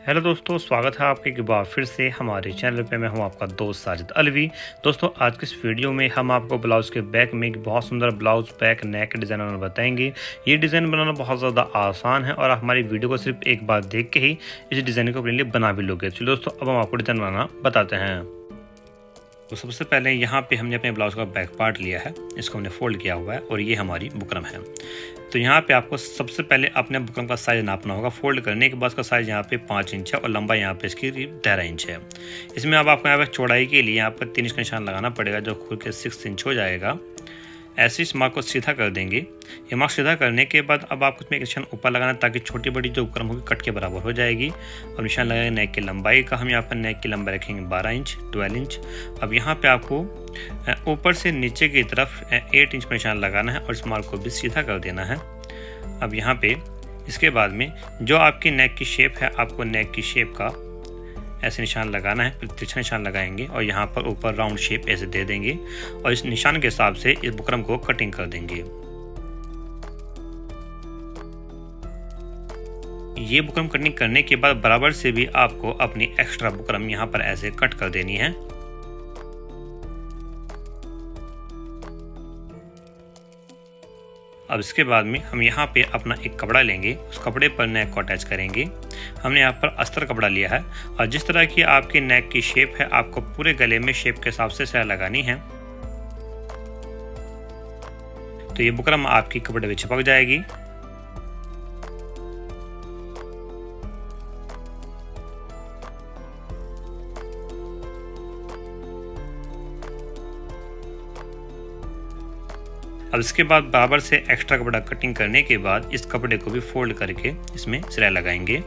Hello दोस्तों, स्वागत है आपके एक बार फिर से हमारे चैनल पे। मैं हूं आपका दोस्त साजिद अलवी। दोस्तों, आज के इस वीडियो में हम आपको ब्लाउज़ के बैक में एक बहुत सुंदर ब्लाउज़ बैक नेक डिज़ाइन बनाना बताएंगे। ये डिज़ाइन बनाना बहुत ज़्यादा आसान है और आप हमारी वीडियो को सिर्फ एक बार देख के ही इस डिज़ाइन को अपने लिए बना भी लोगे। चलिए दोस्तों, अब हम आपको डिज़ाइन बनाना बताते हैं। तो सबसे पहले यहाँ पे हमने अपने ब्लाउज़ का बैक पार्ट लिया है, इसको हमने फोल्ड किया हुआ है और ये हमारी बुकरम है। तो यहाँ पे आपको सबसे पहले अपने बुकरम का साइज़ नापना होगा। फोल्ड करने के बाद इसका साइज़ यहाँ पे 5 इंच है और लंबाई यहाँ पे इसकी 13 इंच है। इसमें अब आपको यहाँ पे चौड़ाई के लिए यहाँ पर 3 इंच का निशान लगाना पड़ेगा, जो खुल के 6 इंच हो जाएगा। ऐसे इस मार्क को सीधा कर देंगे। ये मार्क सीधा करने के बाद अब आपको इसमें एक निशान ऊपर लगाना है ताकि छोटी बड़ी जो बुकरम होगी कट के बराबर हो जाएगी। अब निशान लगाएंगे नेक की लंबाई का। हम यहाँ पर नेक की लंबाई रखेंगे 12 इंच 12 इंच। अब यहाँ पे आपको ऊपर से नीचे की तरफ 8 इंच पर निशान लगाना है और इस मार्क को भी सीधा कर देना है। अब यहाँ पे इसके बाद में जो आपकी नेक की शेप है, आपको नेक की शेप का ऐसे निशान लगाना है। फिर तिरछा निशान लगाएंगे और यहाँ पर ऊपर राउंड शेप ऐसे दे देंगे और इस निशान के हिसाब से इस बुकरम को कटिंग कर देंगे। ये बुकरम कटिंग करने के बाद बराबर से भी आपको अपनी एक्स्ट्रा बुकरम यहाँ पर ऐसे कट कर देनी है। अब इसके बाद में हम यहाँ पे अपना एक कपड़ा लेंगे, उस कपड़े पर नेक को अटैच करेंगे। हमने यहाँ पर अस्तर कपड़ा लिया है और जिस तरह की आपकी नेक की शेप है, आपको पूरे गले में शेप के हिसाब से सिलाई लगानी है। तो ये बुकरम आपकी कपड़े में चिपक जाएगी। अब इसके बाद बराबर से एक्स्ट्रा कपड़ा कटिंग करने के बाद इस कपड़े को भी फोल्ड करके इसमें सिलाई लगाएंगे।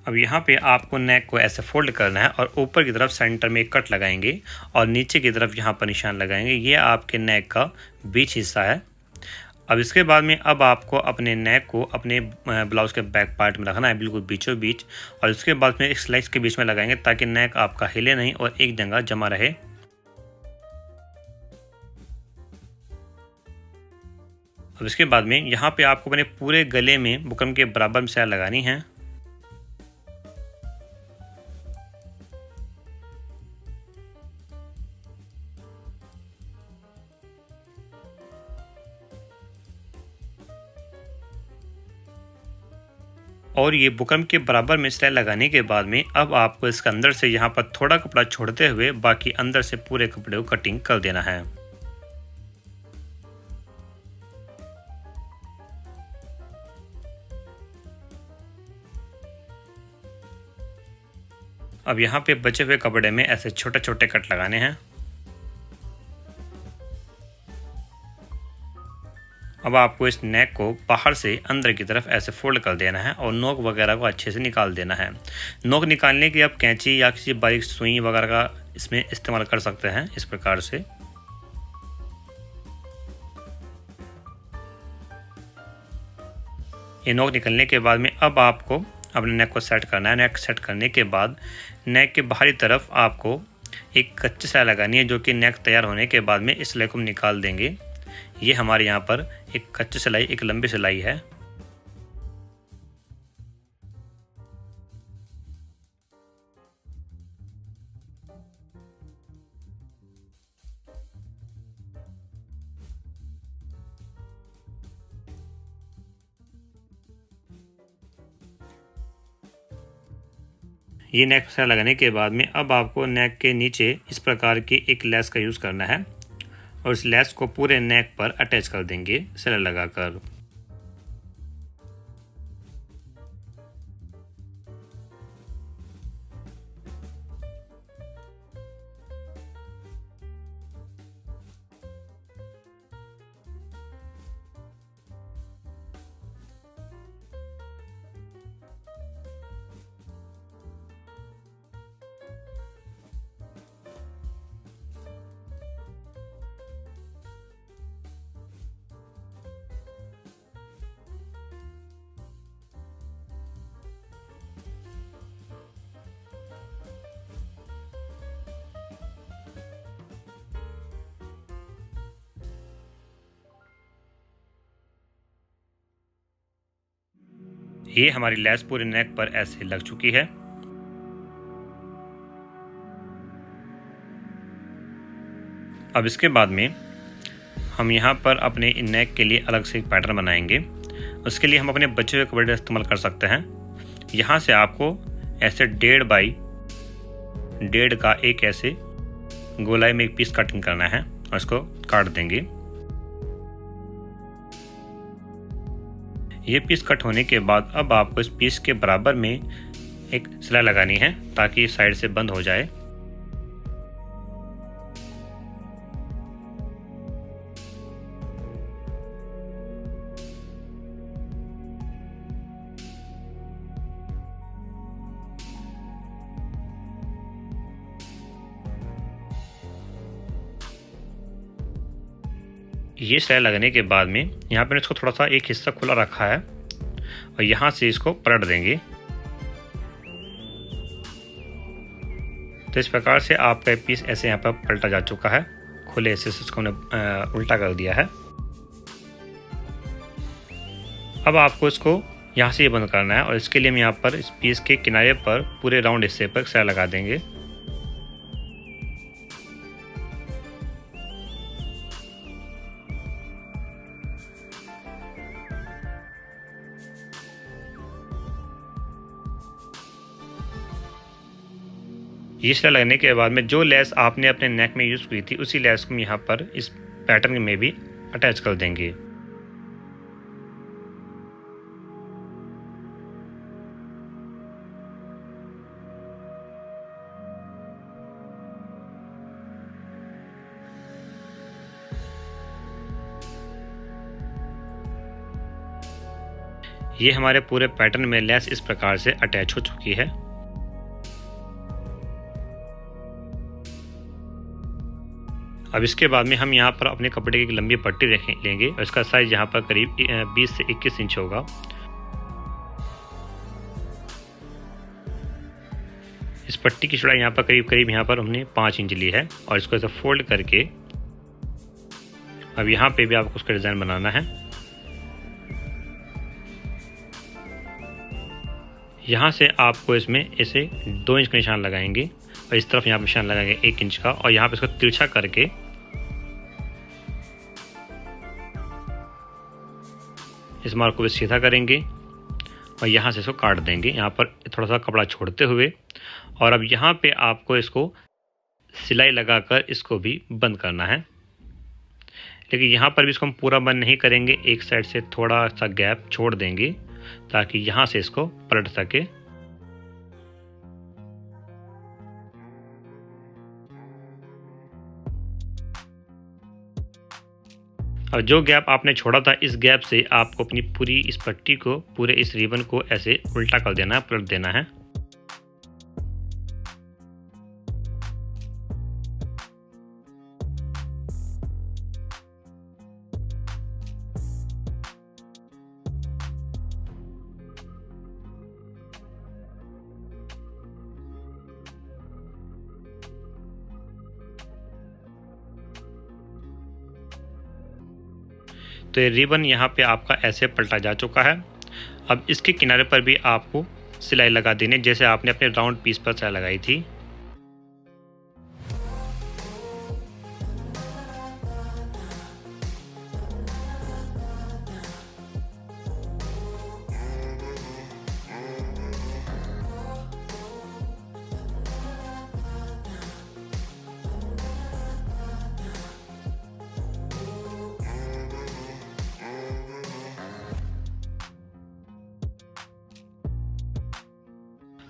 अब यहाँ पे आपको नेक को ऐसे फोल्ड करना है और ऊपर की तरफ सेंटर में एक कट लगाएंगे और नीचे की तरफ यहाँ पर निशान लगाएंगे। ये आपके नेक का बीच हिस्सा है। अब इसके बाद में अब आपको अपने नेक को अपने ब्लाउज के बैक पार्ट में रखना है, बिल्कुल बीचों बीच। और इसके बाद में एक स्लाइस के बीच में लगाएंगे ताकि नेक आपका हिले नहीं और एक जगह जमा रहे। अब इसके बाद में यहाँ पे आपको अपने पूरे गले में बुकरम के बराबर में सिलाई लगानी है। और ये बुकरम के बराबर में सिलाई लगाने के बाद में अब आपको इसके अंदर से यहाँ पर थोड़ा कपड़ा छोड़ते हुए बाकी अंदर से पूरे कपड़े को कटिंग कर देना है। अब यहाँ पे बचे हुए कपड़े में ऐसे छोटे छोटे कट लगाने हैं। अब आपको इस नेक को बाहर से अंदर की तरफ ऐसे फोल्ड कर देना है और नोक वगैरह को अच्छे से निकाल देना है। नोक निकालने के आप कैंची या किसी बारीक सुई वगैरह का इसमें इस्तेमाल कर सकते हैं इस प्रकार से। ये नोक निकलने के बाद में अब आपको अपने नेक को सेट करना है। नेक सेट करने के बाद नेक के बाहरी तरफ आपको एक कच्ची सिलाई लगानी है, जो कि नेक तैयार होने के बाद में इस सिलाई को हम निकाल देंगे। ये हमारे यहाँ पर एक कच्ची सिलाई, एक लंबी सिलाई है। ये नेक सिलाई लगाने के बाद में अब आपको नेक के नीचे इस प्रकार की एक लेस का यूज़ करना है और इस लेस को पूरे नेक पर अटैच कर देंगे सिलाई लगाकर। ये हमारी लेस पूरे नेक पर ऐसे लग चुकी है। अब इसके बाद में हम यहाँ पर अपने नेक के लिए अलग से एक पैटर्न बनाएंगे। उसके लिए हम अपने बचे हुए कपड़े इस्तेमाल कर सकते हैं। यहाँ से आपको ऐसे 1.5 बाई 1.5 का एक ऐसे गोलाई में एक पीस कटिंग करना है और इसको काट देंगे। ये पीस कट होने के बाद अब आपको इस पीस के बराबर में एक सिलाई लगानी है ताकि साइड से बंद हो जाए। ये सिलाई लगने के बाद में यहाँ पर इसको थोड़ा सा एक हिस्सा खुला रखा है और यहाँ से इसको पलट देंगे। तो इस प्रकार से आपका पीस ऐसे यहाँ पर पलटा जा चुका है। खुले से इसको हमने उल्टा कर दिया है। अब आपको इसको यहाँ से ये बंद करना है और इसके लिए हम यहाँ पर इस पीस के किनारे पर पूरे राउंड हिस्से पर सिलाई लगा देंगे। ये सिलाई लगने के बाद में जो लेस आपने अपने नेक में यूज़ की थी उसी लेस को हम यहाँ पर इस पैटर्न में भी अटैच कर देंगे। ये हमारे पूरे पैटर्न में लेस इस प्रकार से अटैच हो चुकी है। अब इसके बाद में हम यहाँ पर अपने कपड़े की लंबी पट्टी लेंगे और इसका साइज यहाँ पर करीब 20 से 21 इंच होगा। इस पट्टी की चौड़ाई यहाँ पर करीब यहाँ पर हमने 5 इंच ली है और इसको ऐसे फोल्ड करके अब यहाँ पे भी आपको उसका डिज़ाइन बनाना है। यहाँ से आपको इसमें ऐसे 2 इंच का निशान लगाएंगे और इस तरफ यहाँ पर निशान लगाएंगे 1 इंच का और यहाँ पे इसको तिरछा करके इस मार्क को भी सीधा करेंगे और यहाँ से इसको काट देंगे, यहाँ पर थोड़ा सा कपड़ा छोड़ते हुए। और अब यहाँ पे आपको इसको सिलाई लगाकर इसको भी बंद करना है। लेकिन यहाँ पर भी इसको हम पूरा बंद नहीं करेंगे, एक साइड से थोड़ा सा गैप छोड़ देंगे ताकि यहाँ से इसको पलट सके। अब जो गैप आपने छोड़ा था इस गैप से आपको अपनी पूरी इस पट्टी को, पूरे इस रिबन को ऐसे उल्टा कर देना है, पलट देना है। तो ये रिबन यहाँ पे आपका ऐसे पलटा जा चुका है। अब इसके किनारे पर भी आपको सिलाई लगा देनी जैसे आपने अपने राउंड पीस पर सिलाई लगाई थी।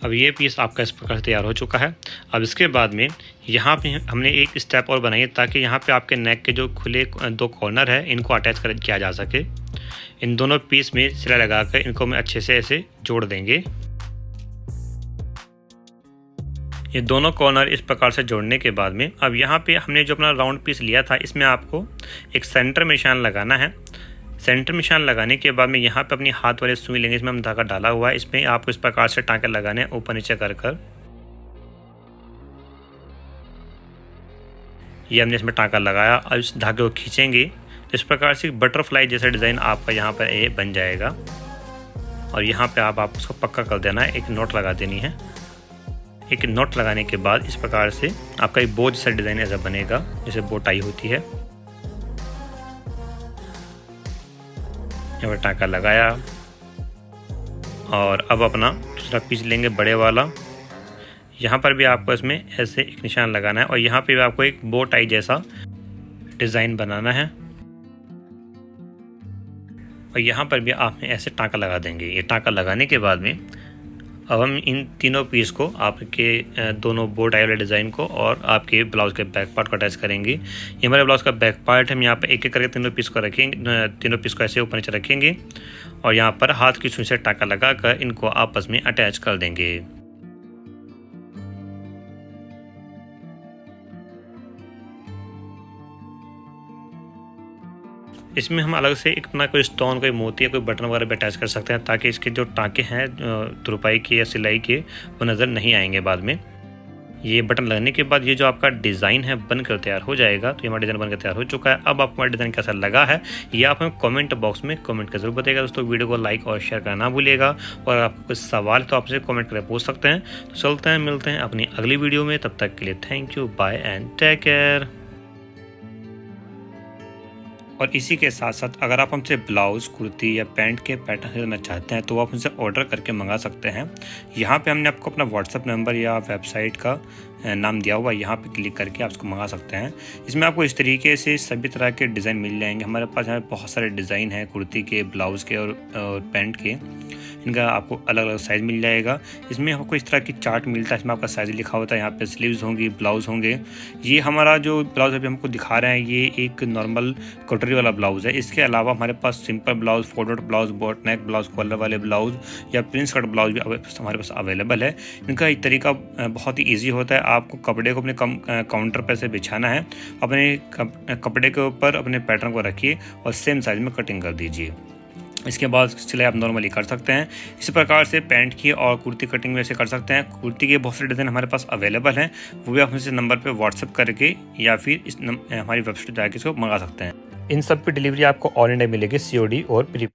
अब ये पीस आपका इस प्रकार से तैयार हो चुका है। अब इसके बाद में यहाँ पे हमने एक स्टेप और बनाई है ताकि यहाँ पे आपके नेक के जो खुले 2 कॉर्नर है इनको अटैच किया जा सके। इन दोनों पीस में सिलाई लगाकर इनको हम अच्छे से ऐसे जोड़ देंगे। ये दोनों कॉर्नर इस प्रकार से जोड़ने के बाद में अब यहाँ पे हमने जो अपना राउंड पीस लिया था इसमें आपको एक सेंटर में निशान लगाना है। सेंटर में निशान लगाने के बाद में यहाँ पे अपनी हाथ वाले सुई लेंगे, इसमें हम धागा डाला हुआ है, इसमें आपको इस प्रकार से टाँके लगाने हैं ऊपर नीचे कर कर। ये हमने इसमें टाँका लगाया और इस धागे को खींचेंगे तो इस प्रकार से बटरफ्लाई जैसा डिज़ाइन आपका यहाँ पर ये बन जाएगा। और यहाँ पे आप उसको पक्का कर देना है, एक नोट लगा देनी है। एक नोट लगाने के बाद इस प्रकार से आपका एक बो जैसा डिज़ाइन ऐसा बनेगा, जैसे बो टाई होती है। यहाँ पर टाँका लगाया और अब अपना दूसरा पीस लेंगे बड़े वाला। यहाँ पर भी आपको इसमें ऐसे एक निशान लगाना है और यहाँ पे भी आपको एक बो टाई जैसा डिज़ाइन बनाना है और यहाँ पर भी आपने ऐसे टाँका लगा देंगे। ये टाँका लगाने के बाद में अब हम इन तीनों पीस को आपके दोनों बो टाई वाले डिज़ाइन को और आपके ब्लाउज़ के बैक पार्ट को अटैच करेंगे। ये हमारे ब्लाउज़ का बैक पार्ट है। हम यहाँ पर एक एक करके तीनों पीस को रखेंगे, तीनों पीस को ऐसे ऊपर नीचे रखेंगे और यहाँ पर हाथ की सुई से टाँका लगाकर इनको आपस में अटैच कर देंगे। इसमें हम अलग से एक अपना कोई स्टोन, कोई मोती या कोई बटन वगैरह भी अटैच कर सकते हैं, ताकि इसके जो टाँके हैं तुरपाई के या सिलाई के वो नज़र नहीं आएंगे बाद में। ये बटन लगने के बाद ये जो आपका डिज़ाइन है बनकर तैयार हो जाएगा। तो ये हमारा डिज़ाइन बनकर तैयार हो चुका है। अब आपको हमारा डिज़ाइन कैसा लगा है ये आप हमें कमेंट बॉक्स में कमेंट कर जरूर बताइएगा। दोस्तों वीडियो को लाइक और शेयर करना ना भूलिएगा और आपको कुछ सवाल तो आपसे कमेंट करके पूछ सकते हैं। तो चलते हैं, मिलते हैं अपनी अगली वीडियो में। तब तक के लिए thank you, bye and take care. और इसी के साथ साथ अगर आप हमसे ब्लाउज़, कुर्ती या पैंट के पैटर्न खरीदना चाहते हैं तो आप हमसे ऑर्डर करके मंगा सकते हैं। यहाँ पे हमने आपको अपना व्हाट्सअप नंबर या वेबसाइट का नाम दिया हुआ है, यहाँ पे क्लिक करके आप उसको मंगा सकते हैं। इसमें आपको इस तरीके से सभी तरह के डिज़ाइन मिल जाएंगे। हमारे पास यहाँ बहुत सारे डिज़ाइन हैं कुर्ती के, ब्लाउज़ के और पैंट के। इनका आपको अलग अलग साइज़ मिल जाएगा। इसमें आपको इस तरह की चार्ट मिलता है, इसमें आपका साइज़ लिखा होता है। यहाँ पे स्लीव्स होंगी, ब्लाउज़ होंगे। ये हमारा जो ब्लाउज़ अभी हमको दिखा रहे हैं ये एक नॉर्मल कटोरी वाला ब्लाउज़ है। इसके अलावा हमारे पास simple blouse, folded blouse, boat neck blouse, collar वाले ब्लाउज़ या प्रिंस कट ब्लाउज़ भी हमारे पास अवेलेबल है। इनका एक तरीका बहुत ही ईजी होता है। आपको कपड़े को अपने काउंटर पर से बिछाना है, अपने कपड़े के ऊपर अपने पैटर्न को रखिए और सेम साइज़ में कटिंग कर दीजिए। इसके बाद सिलाई आप नॉर्मली कर सकते हैं। इसी प्रकार से पैंट की और कुर्ती कटिंग में ऐसे कर सकते हैं। कुर्ती के बहुत सारे डिज़ाइन हमारे पास अवेलेबल हैं, वो भी आप इस नंबर पे व्हाट्सअप करके या फिर हमारी वेबसाइट जाकर इसको मंगा सकते हैं। इन सब की डिलीवरी आपको ऑल इंडिया मिलेगी, COD और प्री